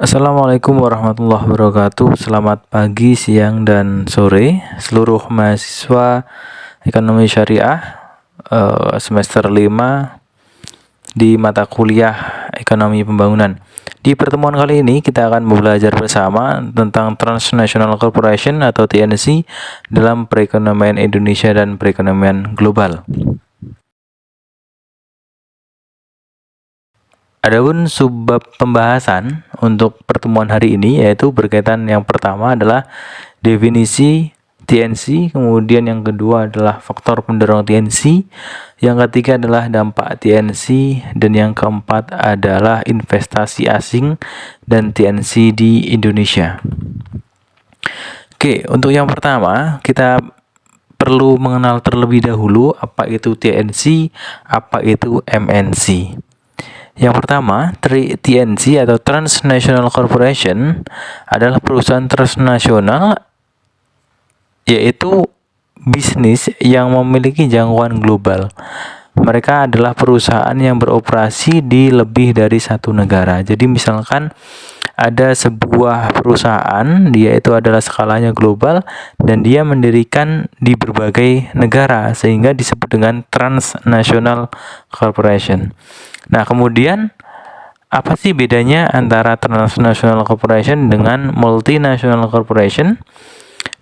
Assalamualaikum warahmatullahi wabarakatuh. Selamat pagi, siang, dan sore seluruh mahasiswa Ekonomi Syariah semester 5 di mata kuliah Ekonomi Pembangunan. Di pertemuan kali ini kita akan belajar bersama tentang Transnational Corporation atau TNC dalam perekonomian Indonesia dan perekonomian global. Adapun subbab pembahasan untuk pertemuan hari ini yaitu berkaitan yang pertama adalah definisi TNC, kemudian yang kedua adalah faktor pendorong TNC, yang ketiga adalah dampak TNC, dan yang keempat adalah investasi asing dan TNC di Indonesia. Oke, untuk yang pertama kita perlu mengenal terlebih dahulu apa itu TNC, apa itu MNC. Yang pertama, TNC atau Transnational Corporation adalah perusahaan transnasional, yaitu bisnis yang memiliki jangkauan global. Mereka adalah perusahaan yang beroperasi di lebih dari satu negara. Jadi misalkan ada sebuah perusahaan, dia itu adalah skalanya global dan dia mendirikan di berbagai negara sehingga disebut dengan Transnational Corporation. Nah, kemudian apa sih bedanya antara Transnational Corporation dengan Multinational Corporation?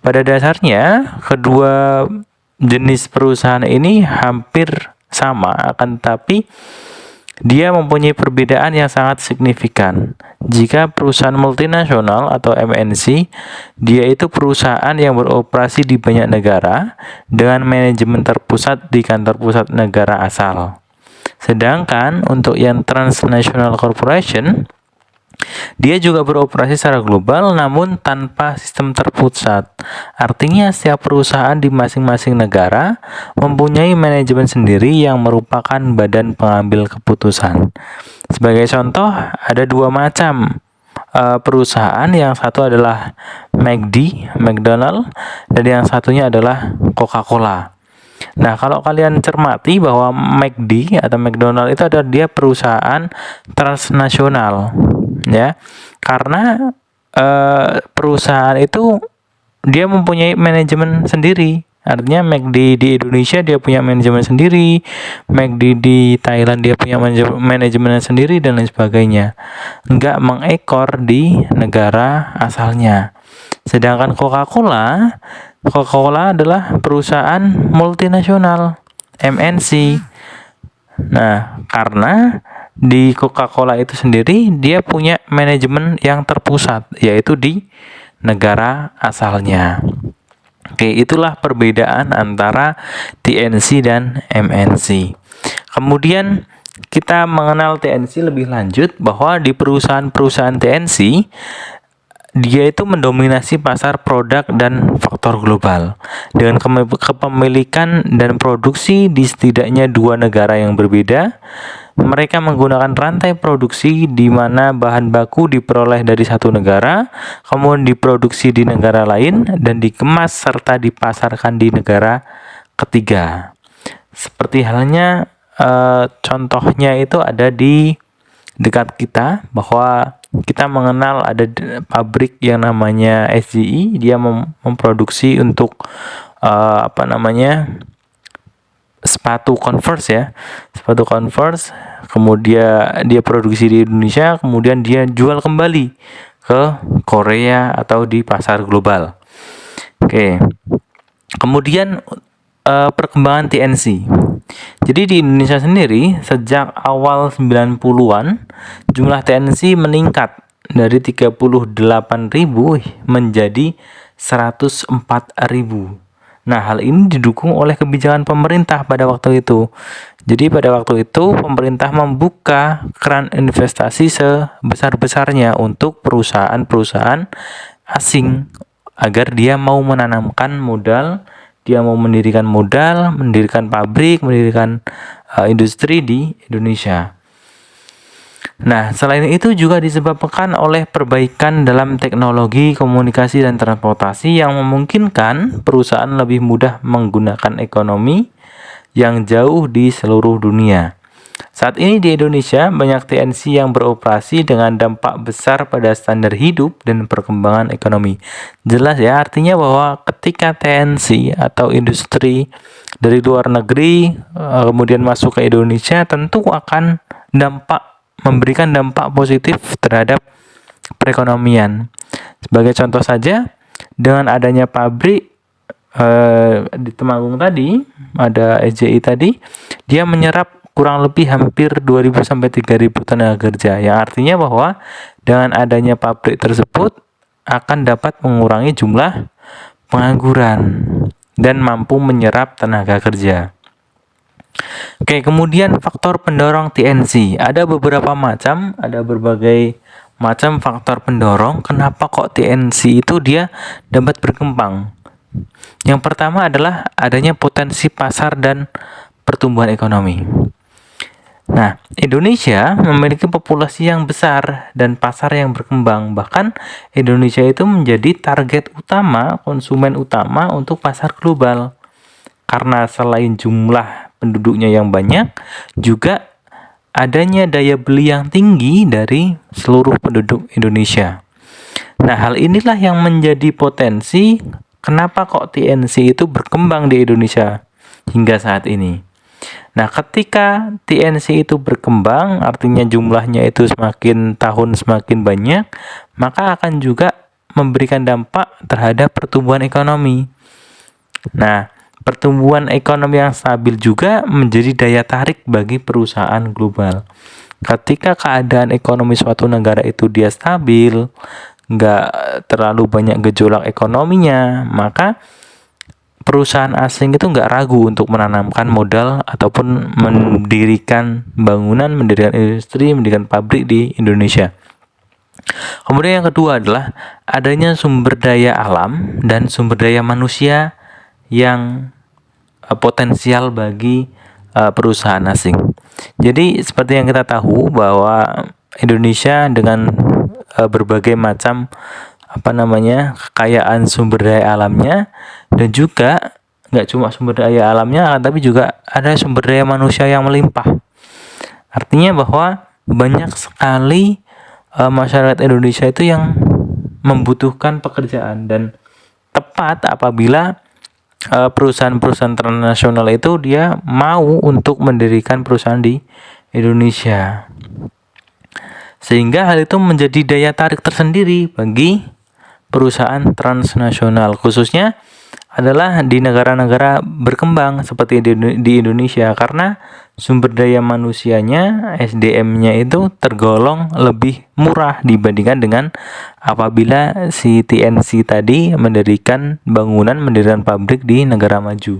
Pada dasarnya, kedua jenis perusahaan ini hampir sama, akan tetapi dia mempunyai perbedaan yang sangat signifikan. Jika perusahaan multinasional atau MNC, dia itu perusahaan yang beroperasi di banyak negara dengan manajemen terpusat di kantor pusat negara asal. Sedangkan untuk yang Transnational Corporation, dia juga beroperasi secara global namun tanpa sistem terpusat. Artinya setiap perusahaan di masing-masing negara mempunyai manajemen sendiri yang merupakan badan pengambil keputusan. Sebagai contoh, ada dua macam perusahaan, yang satu adalah McDonald, dan yang satunya adalah Coca-Cola. Nah, kalau kalian cermati bahwa McD atau McDonald itu adalah dia perusahaan transnasional, ya, karena perusahaan itu dia mempunyai manajemen sendiri. Artinya McD di Indonesia dia punya manajemen sendiri, McD di Thailand dia punya manajemen sendiri, dan lain sebagainya. Nggak mengekor di negara asalnya. Sedangkan Coca-Cola adalah perusahaan multinasional, MNC. Nah, karena di Coca-Cola itu sendiri dia punya manajemen yang terpusat, yaitu di negara asalnya. Oke, itulah perbedaan antara TNC dan MNC. Kemudian kita mengenal TNC lebih lanjut bahwa di perusahaan-perusahaan TNC dia itu mendominasi pasar produk dan faktor global dengan kepemilikan dan produksi di setidaknya dua negara yang berbeda. Mereka menggunakan rantai produksi di mana bahan baku diperoleh dari satu negara, kemudian diproduksi di negara lain, dan dikemas serta dipasarkan di negara ketiga. Seperti halnya contohnya itu ada di dekat kita, bahwa kita mengenal ada pabrik yang namanya SGI, dia memproduksi untuk sepatu Converse, ya, sepatu Converse. Kemudian dia produksi di Indonesia, kemudian dia jual kembali ke Korea atau di pasar global. Oke. Kemudian perkembangan TNC. Jadi di Indonesia sendiri sejak awal 90-an jumlah TNC meningkat dari 38.000 menjadi 104.000. Nah, hal ini didukung oleh kebijakan pemerintah pada waktu itu. Jadi pada waktu itu pemerintah membuka keran investasi sebesar-besarnya untuk perusahaan-perusahaan asing agar dia mau menanamkan modal, dia mau mendirikan pabrik, mendirikan industri di Indonesia. Nah, selain itu juga disebabkan oleh perbaikan dalam teknologi komunikasi dan transportasi yang memungkinkan perusahaan lebih mudah menggunakan ekonomi yang jauh di seluruh dunia. Saat ini di Indonesia banyak TNC yang beroperasi dengan dampak besar pada standar hidup dan perkembangan ekonomi. Jelas ya, artinya bahwa ketika TNC atau industri dari luar negeri kemudian masuk ke Indonesia, tentu akan memberikan dampak positif terhadap perekonomian. Sebagai contoh saja, dengan adanya pabrik di Temanggung tadi, ada SJI tadi, dia menyerap kurang lebih hampir 2.000 sampai 3.000 tenaga kerja, yang artinya bahwa dengan adanya pabrik tersebut akan dapat mengurangi jumlah pengangguran dan mampu menyerap tenaga kerja. Oke, kemudian faktor pendorong TNC. Ada berbagai macam faktor pendorong kenapa kok TNC itu dia dapat berkembang. Yang pertama adalah adanya potensi pasar dan pertumbuhan ekonomi. Nah, Indonesia memiliki populasi yang besar dan pasar yang berkembang. Bahkan Indonesia itu menjadi target utama, konsumen utama untuk pasar global. Karena selain jumlah penduduknya yang banyak, juga adanya daya beli yang tinggi dari seluruh penduduk Indonesia. Nah, hal inilah yang menjadi potensi kenapa kok TNC itu berkembang di Indonesia hingga saat ini. Nah, ketika TNC itu berkembang, artinya jumlahnya itu semakin tahun semakin banyak, maka akan juga memberikan dampak terhadap pertumbuhan ekonomi. Nah, pertumbuhan ekonomi yang stabil juga menjadi daya tarik bagi perusahaan global. Ketika keadaan ekonomi suatu negara itu dia stabil, nggak terlalu banyak gejolak ekonominya, maka perusahaan asing itu nggak ragu untuk menanamkan modal ataupun mendirikan bangunan, mendirikan industri, mendirikan pabrik di Indonesia. Kemudian yang kedua adalah adanya sumber daya alam dan sumber daya manusia yang potensial bagi perusahaan asing. Jadi seperti yang kita tahu bahwa Indonesia dengan berbagai macam kekayaan sumber daya alamnya, dan juga nggak cuma sumber daya alamnya, tapi juga ada sumber daya manusia yang melimpah. Artinya bahwa banyak sekali masyarakat Indonesia itu yang membutuhkan pekerjaan, dan tepat apabila perusahaan-perusahaan transnasional itu dia mau untuk mendirikan perusahaan di Indonesia, sehingga hal itu menjadi daya tarik tersendiri bagi perusahaan transnasional, khususnya adalah di negara-negara berkembang seperti di Indonesia, karena sumber daya manusianya, SDM-nya itu tergolong lebih murah dibandingkan dengan apabila si TNC tadi mendirikan pabrik di negara maju.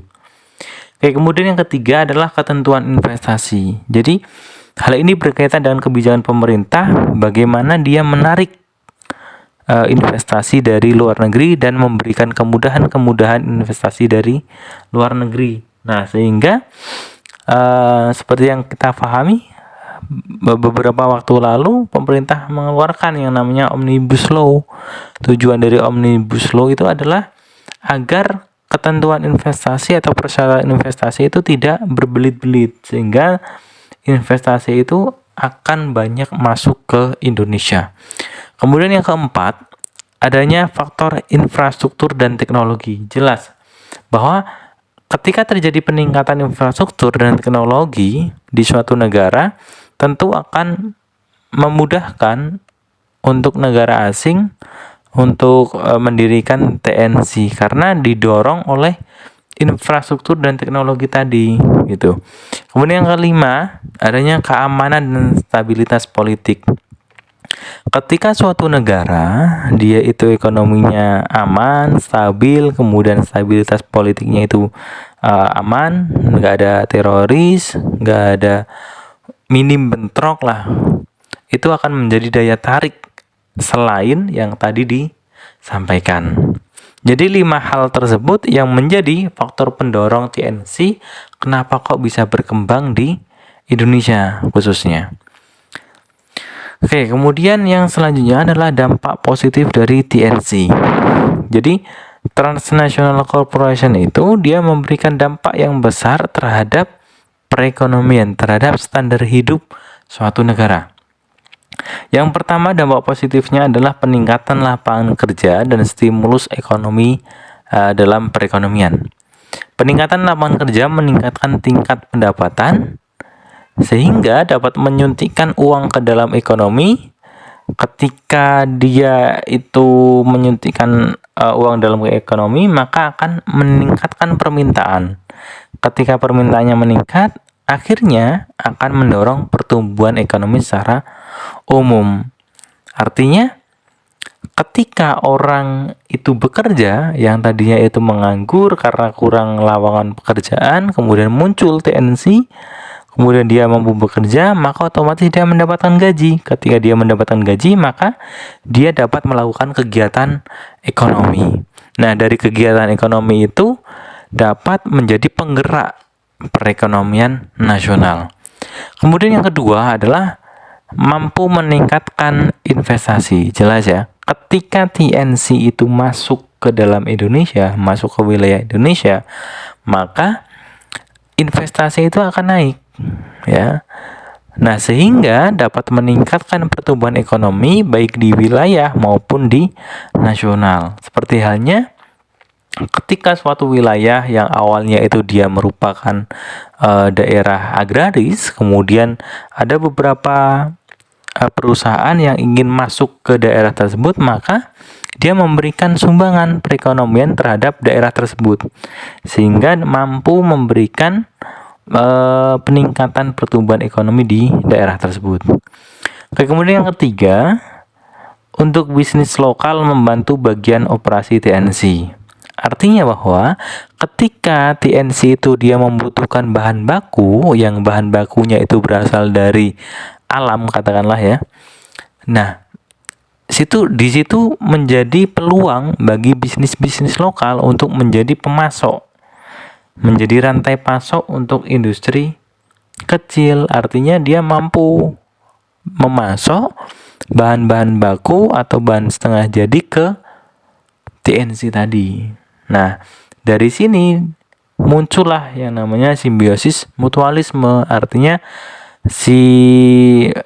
Oke, kemudian yang ketiga adalah ketentuan investasi. Jadi hal ini berkaitan dengan kebijakan pemerintah, bagaimana dia menarik investasi dari luar negeri dan memberikan kemudahan investasi dari luar negeri. Nah, sehingga seperti yang kita pahami, beberapa waktu lalu pemerintah mengeluarkan yang namanya Omnibus Law. Tujuan dari Omnibus Law itu adalah agar ketentuan investasi atau persyaratan investasi itu tidak berbelit-belit, sehingga investasi itu akan banyak masuk ke Indonesia. Kemudian yang keempat, adanya faktor infrastruktur dan teknologi. Jelas bahwa ketika terjadi peningkatan infrastruktur dan teknologi di suatu negara, tentu akan memudahkan untuk negara asing untuk mendirikan TNC karena didorong oleh infrastruktur dan teknologi tadi gitu. Kemudian yang kelima, adanya keamanan dan stabilitas politik. Ketika suatu negara dia itu ekonominya aman, stabil, kemudian stabilitas politiknya itu aman, nggak ada teroris, nggak ada minim bentrok lah, itu akan menjadi daya tarik selain yang tadi disampaikan. Jadi 5 hal tersebut yang menjadi faktor pendorong TNC kenapa kok bisa berkembang di Indonesia khususnya. Oke, kemudian yang selanjutnya adalah dampak positif dari TNC. Jadi, Transnational Corporation itu dia memberikan dampak yang besar terhadap perekonomian, terhadap standar hidup suatu negara. Yang pertama, dampak positifnya adalah peningkatan lapangan kerja dan stimulus ekonomi dalam perekonomian. Peningkatan lapangan kerja meningkatkan tingkat pendapatan sehingga dapat menyuntikkan uang ke dalam ekonomi. Ketika dia itu menyuntikkan uang dalam ekonomi, maka akan meningkatkan permintaan. Ketika permintaannya meningkat, akhirnya akan mendorong pertumbuhan ekonomi secara umum. Artinya, ketika orang itu bekerja, yang tadinya itu menganggur karena kurang lowongan pekerjaan, kemudian muncul TNC, kemudian dia mampu bekerja, maka otomatis dia mendapatkan gaji. Ketika dia mendapatkan gaji, maka dia dapat melakukan kegiatan ekonomi. Nah, dari kegiatan ekonomi itu dapat menjadi penggerak perekonomian nasional. Kemudian yang kedua adalah mampu meningkatkan investasi. Jelas ya, ketika TNC itu masuk ke dalam Indonesia, masuk ke wilayah Indonesia, maka investasi itu akan naik, ya. Nah, sehingga dapat meningkatkan pertumbuhan ekonomi baik di wilayah maupun di nasional. Seperti halnya ketika suatu wilayah yang awalnya itu dia merupakan daerah agraris, kemudian ada beberapa perusahaan yang ingin masuk ke daerah tersebut, maka dia memberikan sumbangan perekonomian terhadap daerah tersebut sehingga mampu memberikan peningkatan pertumbuhan ekonomi di daerah tersebut. Oke, kemudian yang ketiga, untuk bisnis lokal membantu bagian operasi TNC. Artinya bahwa ketika TNC itu dia membutuhkan bahan baku, yang bahan bakunya itu berasal dari alam, katakanlah ya. Nah, di situ menjadi peluang bagi bisnis-bisnis lokal untuk menjadi pemasok, menjadi rantai pasok untuk industri kecil. Artinya dia mampu memasok bahan-bahan baku atau bahan setengah jadi ke TNC tadi. Nah, dari sini muncullah yang namanya simbiosis mutualisme. Artinya si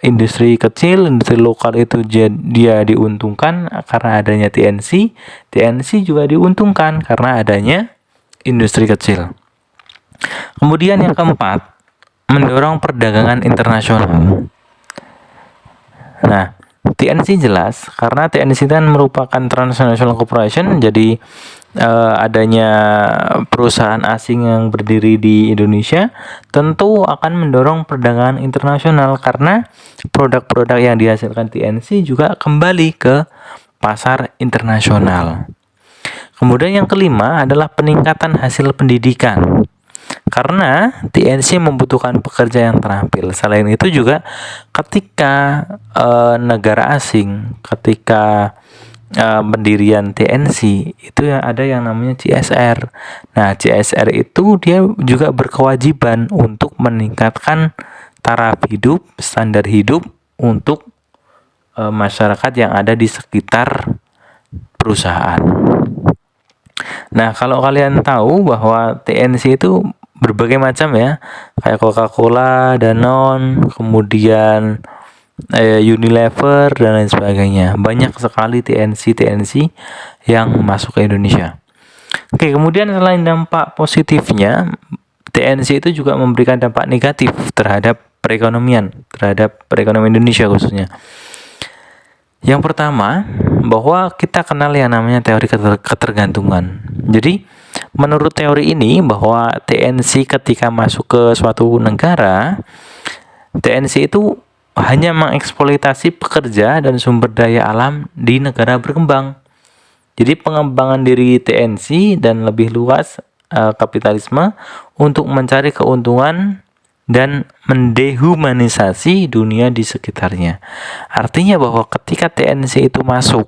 industri kecil, industri lokal itu dia diuntungkan karena adanya TNC, TNC juga diuntungkan karena adanya industri kecil. Kemudian yang keempat, mendorong perdagangan internasional. Nah, TNC jelas karena TNC kan merupakan transnational corporation, jadi adanya perusahaan asing yang berdiri di Indonesia tentu akan mendorong perdagangan internasional karena produk-produk yang dihasilkan TNC juga kembali ke pasar internasional. Kemudian yang kelima adalah peningkatan hasil pendidikan. Karena TNC membutuhkan pekerja yang terampil. Selain itu juga ketika negara asing, ketika pendirian TNC itu ada yang namanya CSR. Nah, CSR itu dia juga berkewajiban untuk meningkatkan taraf hidup, standar hidup untuk masyarakat yang ada di sekitar perusahaan. Nah, kalau kalian tahu bahwa TNC itu berbagai macam ya, kayak Coca-Cola, Danone, kemudian Unilever dan lain sebagainya. Banyak sekali TNC yang masuk ke Indonesia. Oke, kemudian selain dampak positifnya, TNC itu juga memberikan dampak negatif terhadap perekonomian Indonesia khususnya. Yang pertama, bahwa kita kenal yang namanya teori ketergantungan. Jadi, menurut teori ini bahwa TNC ketika masuk ke suatu negara, TNC itu hanya mengeksploitasi pekerja dan sumber daya alam di negara berkembang. Jadi pengembangan diri TNC dan lebih luas kapitalisme untuk mencari keuntungan dan mendehumanisasi dunia di sekitarnya. Artinya bahwa ketika TNC itu masuk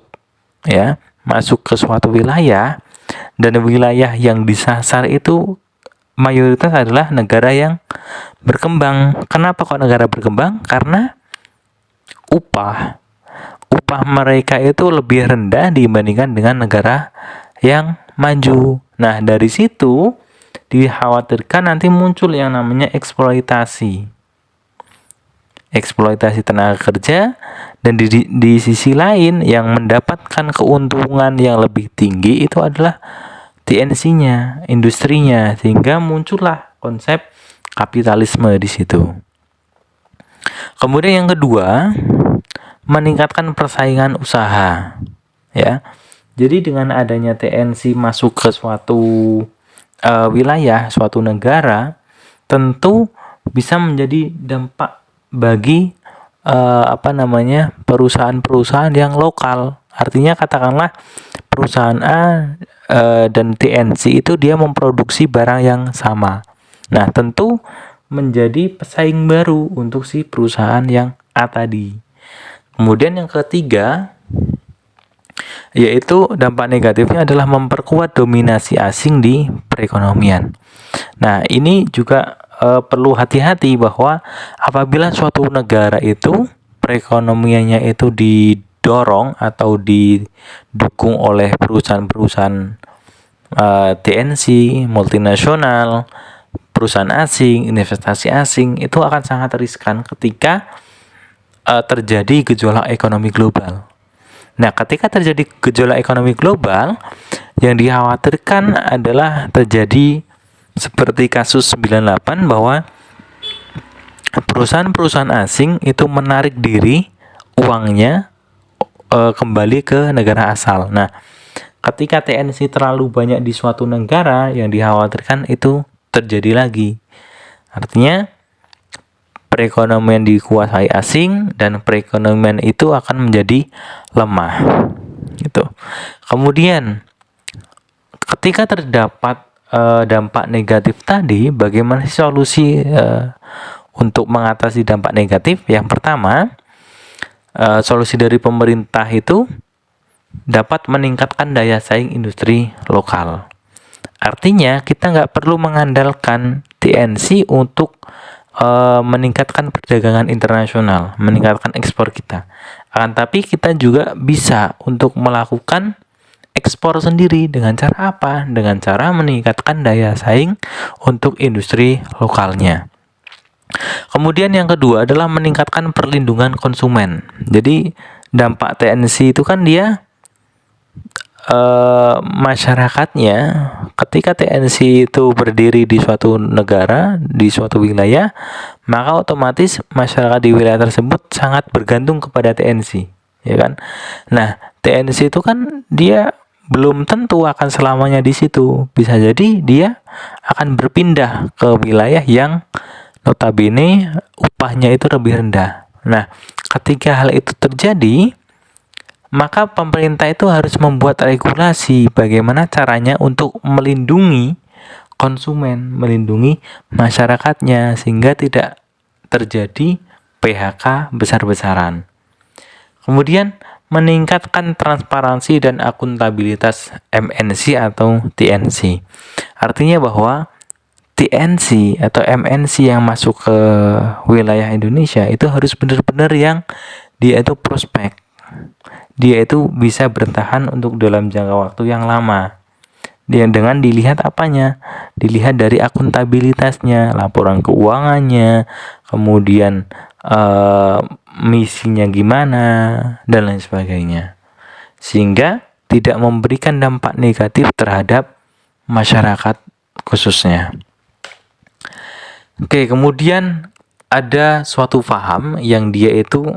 ke suatu wilayah, dan wilayah yang disasar itu mayoritas adalah negara yang berkembang. Kenapa kok negara berkembang? Karena upah mereka itu lebih rendah dibandingkan dengan negara yang maju. Nah, dari situ dikhawatirkan nanti muncul yang namanya eksploitasi tenaga kerja, dan di sisi lain yang mendapatkan keuntungan yang lebih tinggi itu adalah TNC-nya, industrinya, sehingga muncullah konsep kapitalisme di situ. Kemudian yang kedua, meningkatkan persaingan usaha, ya. Jadi dengan adanya TNC masuk ke suatu wilayah, suatu negara, tentu bisa menjadi dampak bagi perusahaan-perusahaan yang lokal. Artinya katakanlah perusahaan A dan TNC itu dia memproduksi barang yang sama. Nah, tentu menjadi pesaing baru untuk si perusahaan yang A tadi. Kemudian yang ketiga, yaitu dampak negatifnya adalah memperkuat dominasi asing di perekonomian. Nah, ini juga perlu hati-hati bahwa apabila suatu negara itu perekonomiannya itu didorong atau didukung oleh perusahaan-perusahaan TNC, multinasional, perusahaan asing, investasi asing, itu akan sangat riskan ketika terjadi gejolak ekonomi global. Nah, ketika terjadi gejolak ekonomi global, yang dikhawatirkan adalah terjadi seperti kasus 98, bahwa perusahaan-perusahaan asing itu menarik diri uangnya kembali ke negara asal. Nah, ketika TNC terlalu banyak di suatu negara, yang dikhawatirkan itu terjadi lagi. Artinya perekonomian dikuasai asing dan perekonomian itu akan menjadi lemah. Gitu. Kemudian ketika terdapat dampak negatif tadi, bagaimana solusi untuk mengatasi dampak negatif? Yang pertama, solusi dari pemerintah itu dapat meningkatkan daya saing industri lokal. Artinya kita nggak perlu mengandalkan TNC untuk meningkatkan perdagangan internasional, meningkatkan ekspor kita. Akan tapi kita juga bisa untuk melakukan ekspor sendiri. Dengan cara apa? Dengan cara meningkatkan daya saing untuk industri lokalnya. Kemudian yang kedua adalah meningkatkan perlindungan konsumen. Jadi dampak TNC itu kan dia masyarakatnya, ketika TNC itu berdiri di suatu negara, di suatu wilayah, maka otomatis masyarakat di wilayah tersebut sangat bergantung kepada TNC, ya kan? Nah, TNC itu kan dia belum tentu akan selamanya di situ. Bisa jadi dia akan berpindah ke wilayah yang notabene upahnya itu lebih rendah. Nah, ketika hal itu terjadi, maka pemerintah itu harus membuat regulasi bagaimana caranya untuk melindungi konsumen, melindungi masyarakatnya, sehingga tidak terjadi PHK besar-besaran. Kemudian meningkatkan transparansi dan akuntabilitas MNC atau TNC. Artinya bahwa TNC atau MNC yang masuk ke wilayah Indonesia itu harus benar-benar yang dia itu prospek. Dia itu bisa bertahan untuk dalam jangka waktu yang lama. Dia dengan dilihat apanya? Dilihat dari akuntabilitasnya, laporan keuangannya, kemudian misinya gimana, dan lain sebagainya. Sehingga tidak memberikan dampak negatif terhadap masyarakat khususnya. Oke, kemudian ada suatu paham yang dia itu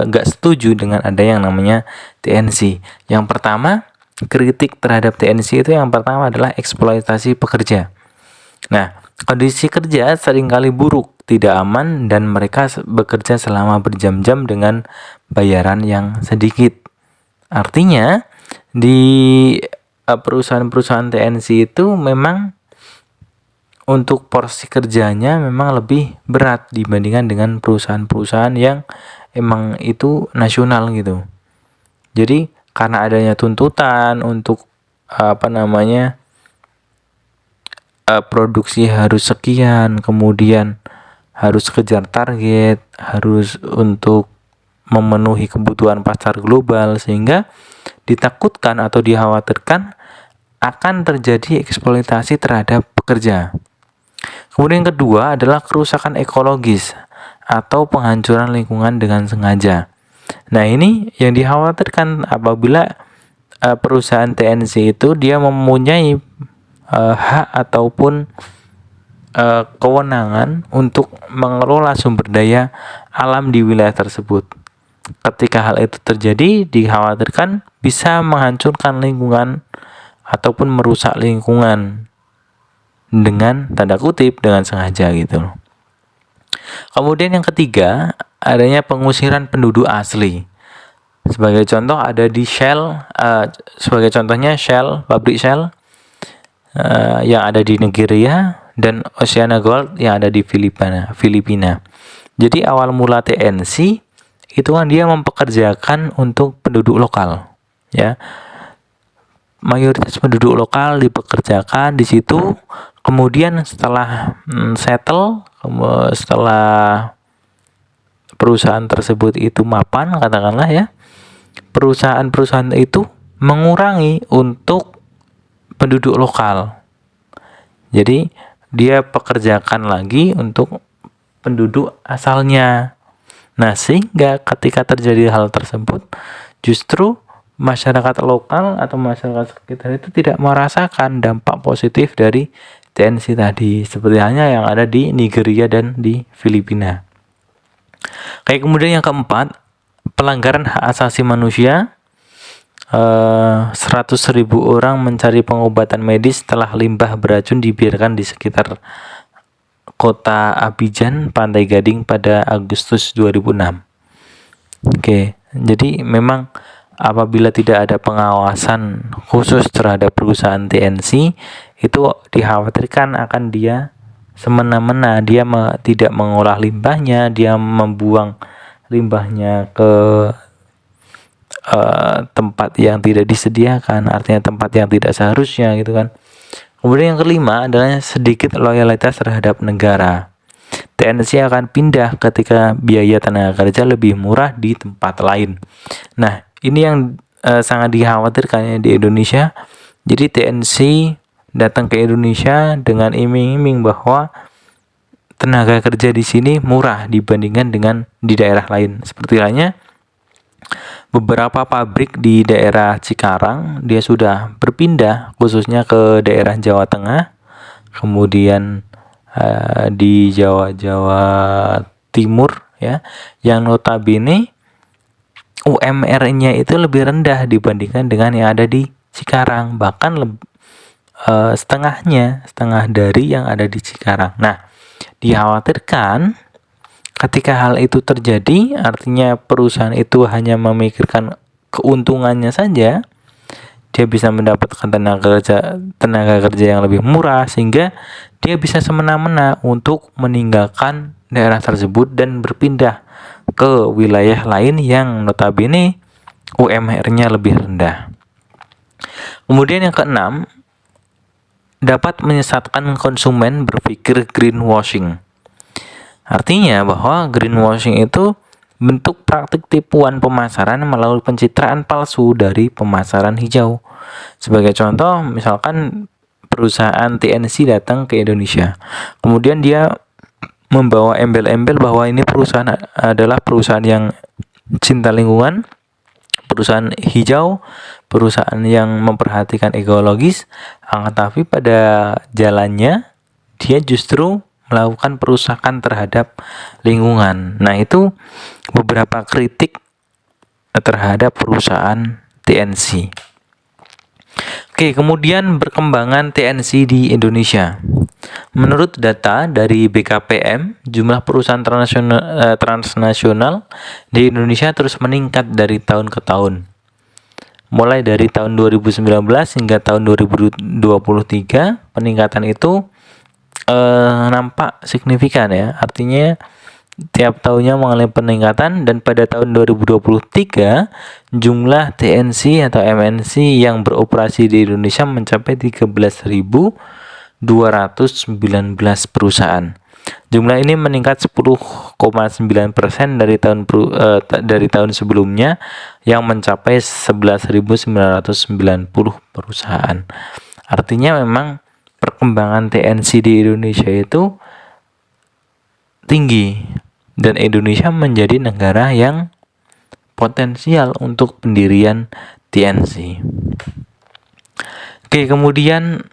nggak setuju dengan ada yang namanya TNC. Yang pertama, kritik terhadap TNC itu yang pertama adalah eksploitasi pekerja. Nah, kondisi kerja seringkali buruk, tidak aman, dan mereka bekerja selama berjam-jam dengan bayaran yang sedikit. Artinya, di perusahaan-perusahaan TNC itu memang untuk porsi kerjanya memang lebih berat dibandingkan dengan perusahaan-perusahaan yang emang itu nasional gitu. Jadi karena adanya tuntutan untuk produksi harus sekian, kemudian harus kejar target, harus untuk memenuhi kebutuhan pasar global, sehingga ditakutkan atau dikhawatirkan akan terjadi eksploitasi terhadap pekerja. Kemudian yang kedua adalah kerusakan ekologis atau penghancuran lingkungan dengan sengaja. Nah, ini yang dikhawatirkan apabila perusahaan TNC itu dia mempunyai hak ataupun kewenangan untuk mengelola sumber daya alam di wilayah tersebut. Ketika hal itu terjadi, dikhawatirkan bisa menghancurkan lingkungan ataupun merusak lingkungan dengan tanda kutip dengan sengaja gitu loh. Kemudian yang ketiga, adanya pengusiran penduduk asli. Sebagai contoh ada di Shell, sebagai contohnya pabrik Shell yang ada di Nigeria dan Oceana Gold yang ada di Filipina. Jadi awal mula TNC itu kan dia mempekerjakan untuk penduduk lokal, ya. Mayoritas penduduk lokal dipekerjakan di situ. Kemudian setelah settle, setelah perusahaan tersebut itu mapan, katakanlah ya, perusahaan-perusahaan itu mengurangi untuk penduduk lokal. Jadi dia pekerjakan lagi untuk penduduk asalnya. Nah, sehingga ketika terjadi hal tersebut, justru masyarakat lokal atau masyarakat sekitar itu tidak merasakan dampak positif dari TNC tadi, seperti halnya yang ada di Nigeria dan di Filipina. Kayak kemudian yang keempat, pelanggaran hak asasi manusia. 100.000 orang mencari pengobatan medis setelah limbah beracun dibiarkan di sekitar kota Abidjan, Pantai Gading pada Agustus 2006. Oke, jadi memang apabila tidak ada pengawasan khusus terhadap perusahaan TNC, itu dikhawatirkan akan dia semena-mena, dia tidak mengolah limbahnya, dia membuang limbahnya ke tempat yang tidak disediakan, artinya tempat yang tidak seharusnya gitu kan. Kemudian yang kelima adalah sedikit loyalitas terhadap negara. TNC akan pindah ketika biaya tenaga kerja lebih murah di tempat lain. Nah, ini yang sangat dikhawatirkan ya di Indonesia. Jadi TNC datang ke Indonesia dengan iming-iming bahwa tenaga kerja di sini murah dibandingkan dengan di daerah lain. Seperti halnya beberapa pabrik di daerah Cikarang dia sudah berpindah khususnya ke daerah Jawa Tengah, kemudian di Jawa Timur ya, yang notabene UMR-nya itu lebih rendah dibandingkan dengan yang ada di Cikarang, bahkan setengah dari yang ada di Cikarang. Nah, dikhawatirkan ketika hal itu terjadi, artinya perusahaan itu hanya memikirkan keuntungannya saja, dia bisa mendapatkan tenaga kerja yang lebih murah, sehingga dia bisa semena-mena untuk meninggalkan daerah tersebut dan berpindah ke wilayah lain yang notabene UMR-nya lebih rendah. Kemudian yang keenam, dapat menyesatkan konsumen berpikir greenwashing. Artinya bahwa greenwashing itu bentuk praktik tipuan pemasaran melalui pencitraan palsu dari pemasaran hijau. Sebagai contoh, misalkan perusahaan TNC datang ke Indonesia, kemudian dia membawa embel-embel bahwa ini perusahaan adalah perusahaan yang cinta lingkungan, perusahaan hijau, perusahaan yang memperhatikan ekologis, tapi pada jalannya dia justru melakukan perusakan terhadap lingkungan. Nah, itu beberapa kritik terhadap perusahaan TNC. Oke, kemudian perkembangan TNC di Indonesia. Menurut data dari BKPM, jumlah perusahaan transnasional di Indonesia terus meningkat dari tahun ke tahun. Mulai dari tahun 2019 hingga tahun 2023, peningkatan itu nampak signifikan ya. Artinya tiap tahunnya mengalami peningkatan, dan pada tahun 2023 jumlah TNC atau MNC yang beroperasi di Indonesia mencapai 13.219 perusahaan. Jumlah ini meningkat 10,9% dari tahun sebelumnya yang mencapai 11.990 perusahaan. Artinya memang perkembangan TNC di Indonesia itu tinggi dan Indonesia menjadi negara yang potensial untuk pendirian TNC. Oke, kemudian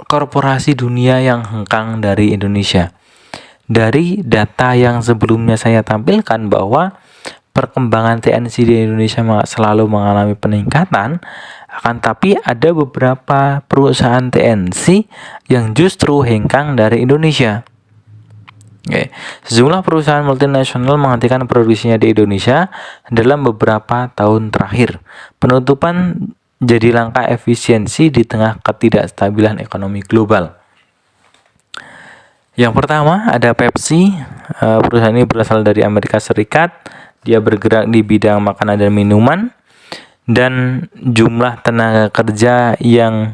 korporasi dunia yang hengkang dari Indonesia. Dari data yang sebelumnya saya tampilkan bahwa perkembangan TNC di Indonesia selalu mengalami peningkatan, akan tapi ada beberapa perusahaan TNC yang justru hengkang dari Indonesia. Oke. Sejumlah perusahaan multinasional menghentikan produksinya di Indonesia dalam beberapa tahun terakhir. Penutupan jadi langkah efisiensi di tengah ketidakstabilan ekonomi global. Yang pertama ada Pepsi. Perusahaan ini berasal dari Amerika Serikat. Dia bergerak di bidang makanan dan minuman, dan jumlah tenaga kerja yang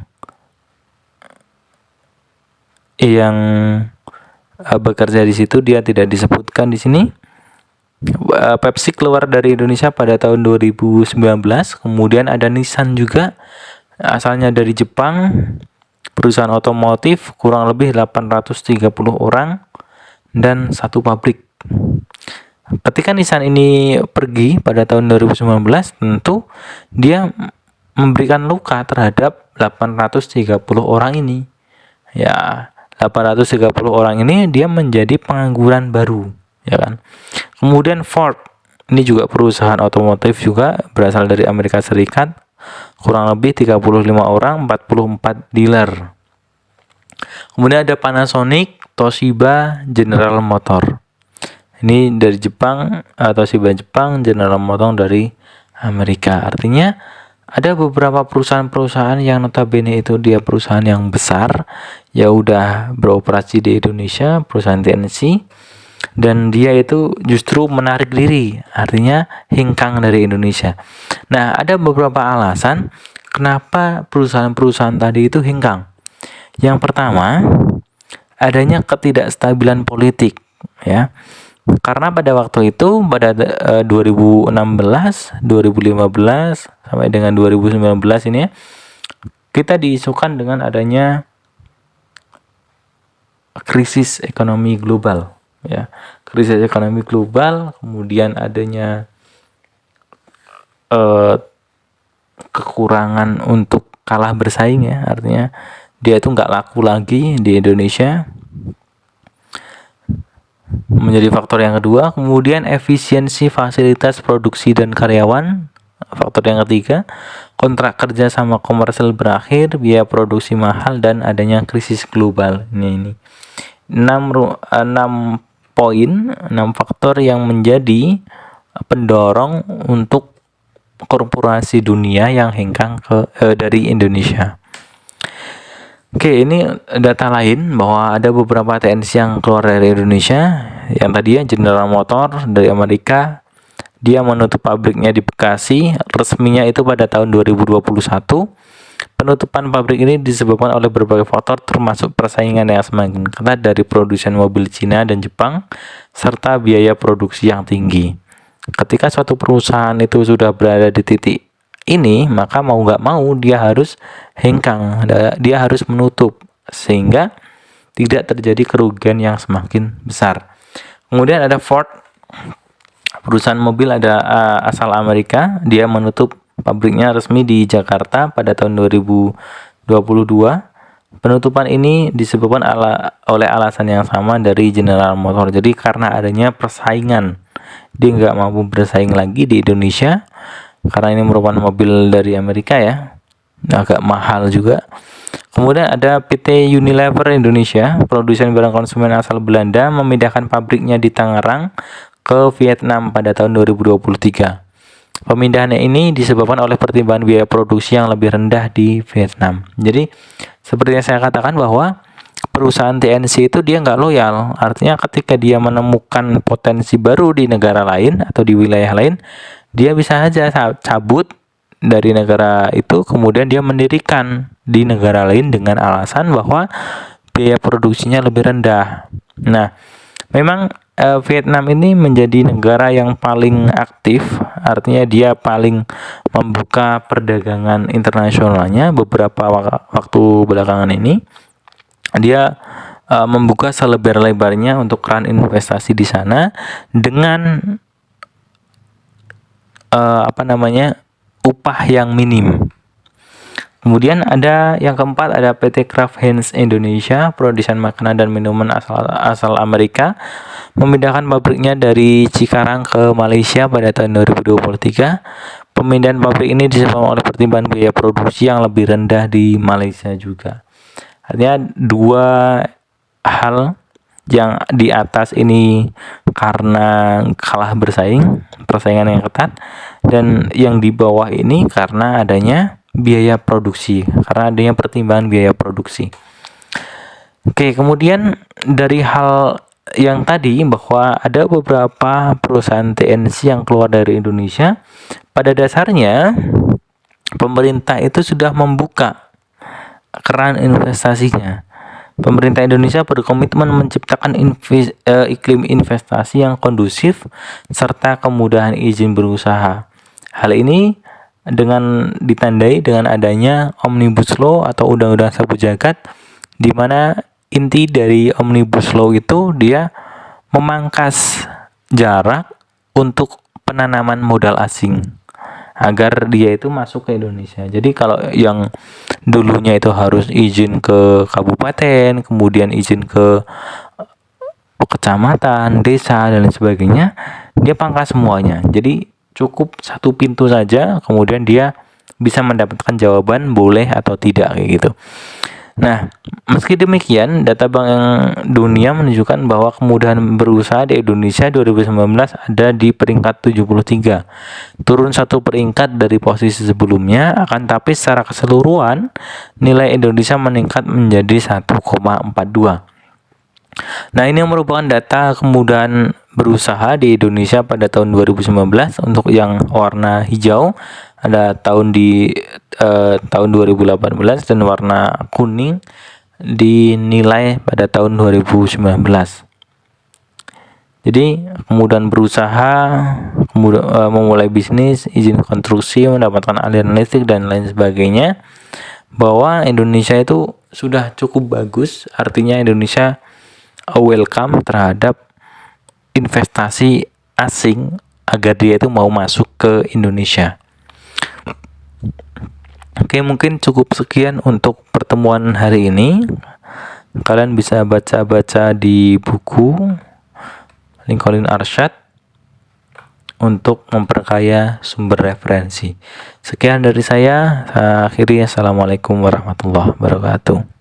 bekerja di situ dia tidak disebutkan di sini. Pepsi keluar dari Indonesia pada tahun 2019. Kemudian ada Nissan juga, asalnya dari Jepang, perusahaan otomotif, kurang lebih 830 orang dan satu pabrik. Ketika Nissan ini pergi pada tahun 2019, tentu dia memberikan luka terhadap 830 orang ini. Ya, 830 orang ini dia menjadi pengangguran baru, ya kan. Kemudian Ford, ini juga perusahaan otomotif juga, berasal dari Amerika Serikat, kurang lebih 35 orang, 44 dealer. Kemudian ada Panasonic, Toshiba, General Motor. Ini dari Jepang, Toshiba Jepang, General Motor dari Amerika. Artinya ada beberapa perusahaan-perusahaan yang notabene itu dia perusahaan yang besar, ya udah beroperasi di Indonesia, perusahaan TNC, dan dia itu justru menarik diri, artinya hengkang dari Indonesia. Nah, ada beberapa alasan kenapa perusahaan-perusahaan tadi itu hengkang. Yang pertama, adanya ketidakstabilan politik, ya. Karena pada waktu itu pada 2016, 2015 sampai dengan 2019 ini kita diisukan dengan adanya krisis ekonomi global, ya. Krisis ekonomi global, kemudian adanya kekurangan untuk kalah bersaing, ya. Artinya dia itu nggak laku lagi di Indonesia, menjadi faktor yang kedua. Kemudian efisiensi fasilitas produksi dan karyawan, faktor yang ketiga. Kontrak kerja sama komersial berakhir, biaya produksi mahal, dan adanya krisis global. Ini 6 faktor yang menjadi pendorong untuk korporasi dunia yang hengkang dari Indonesia. Oke, ini data lain bahwa ada beberapa TNC yang keluar dari Indonesia. Yang tadi ya, General Motor dari Amerika, dia menutup pabriknya di Bekasi, resminya itu pada tahun 2021. Penutupan pabrik ini disebabkan oleh berbagai faktor, termasuk persaingan yang semakin ketat dari produsen mobil Cina dan Jepang, serta biaya produksi yang tinggi. Ketika suatu perusahaan itu sudah berada di titik ini, maka mau nggak mau dia harus hengkang, dia harus menutup, sehingga tidak terjadi kerugian yang semakin besar. Kemudian ada Ford, perusahaan mobil asal Amerika, dia menutup pabriknya resmi di Jakarta pada tahun 2022. Penutupan ini disebabkan oleh alasan yang sama dari General Motor. Jadi karena adanya persaingan, dia nggak mampu bersaing lagi di Indonesia, karena ini merupakan mobil dari Amerika, ya, agak mahal juga. Kemudian ada PT Unilever Indonesia, produsen barang konsumen asal Belanda, memindahkan pabriknya di Tangerang ke Vietnam pada tahun 2023. Pemindahannya ini disebabkan oleh pertimbangan biaya produksi yang lebih rendah di Vietnam. Jadi seperti yang saya katakan bahwa perusahaan TNC itu dia nggak loyal. Artinya ketika dia menemukan potensi baru di negara lain atau di wilayah lain, dia bisa saja cabut dari negara itu, kemudian dia mendirikan di negara lain dengan alasan bahwa biaya produksinya lebih rendah. Nah, memang Vietnam ini menjadi negara yang paling aktif, artinya dia paling membuka perdagangan internasionalnya beberapa waktu belakangan ini. Dia membuka selebar-lebarnya untuk keran investasi di sana dengan upah yang minim. Kemudian ada yang keempat, ada PT Kraft Heinz Indonesia, produsen makanan dan minuman asal Amerika, memindahkan pabriknya dari Cikarang ke Malaysia pada tahun 2023. Pemindahan pabrik ini disebabkan oleh pertimbangan biaya produksi yang lebih rendah di Malaysia juga. Artinya dua hal yang di atas ini karena kalah bersaing, persaingan yang ketat, dan yang di bawah ini karena adanya biaya produksi, karena adanya pertimbangan biaya produksi. Oke, kemudian dari hal yang tadi bahwa ada beberapa perusahaan TNC yang keluar dari Indonesia, pada dasarnya pemerintah itu sudah membuka keran investasinya. Pemerintah Indonesia berkomitmen menciptakan iklim investasi yang kondusif serta kemudahan izin berusaha. Hal ini dengan ditandai dengan adanya Omnibus Law atau Undang-Undang Sapu Jagat, di mana inti dari Omnibus Law itu dia memangkas jarak untuk penanaman modal asing agar dia itu masuk ke Indonesia. Jadi kalau yang dulunya itu harus izin ke kabupaten, kemudian izin ke kecamatan, desa, dan lain sebagainya, dia pangkas semuanya. Jadi cukup satu pintu saja, kemudian dia bisa mendapatkan jawaban boleh atau tidak kayak gitu. Nah, meski demikian, data Bank Dunia menunjukkan bahwa kemudahan berusaha di Indonesia 2019 ada di peringkat 73. Turun satu peringkat dari posisi sebelumnya, akan tapi secara keseluruhan nilai Indonesia meningkat menjadi 1,42. Nah, ini yang merupakan data kemudahan berusaha di Indonesia pada tahun 2019. Untuk yang warna hijau ada tahun 2018, dan warna kuning dinilai pada tahun 2019. Jadi kemudahan berusaha, memulai bisnis, izin konstruksi, mendapatkan aliran listrik, dan lain sebagainya, bahwa Indonesia itu sudah cukup bagus. Artinya Indonesia welcome terhadap investasi asing agar dia itu mau masuk ke Indonesia. Oke, mungkin cukup sekian untuk pertemuan hari ini. Kalian bisa baca-baca di buku Lincoln Arshad untuk memperkaya sumber referensi. Sekian dari saya. Akhirnya, assalamualaikum warahmatullahi wabarakatuh.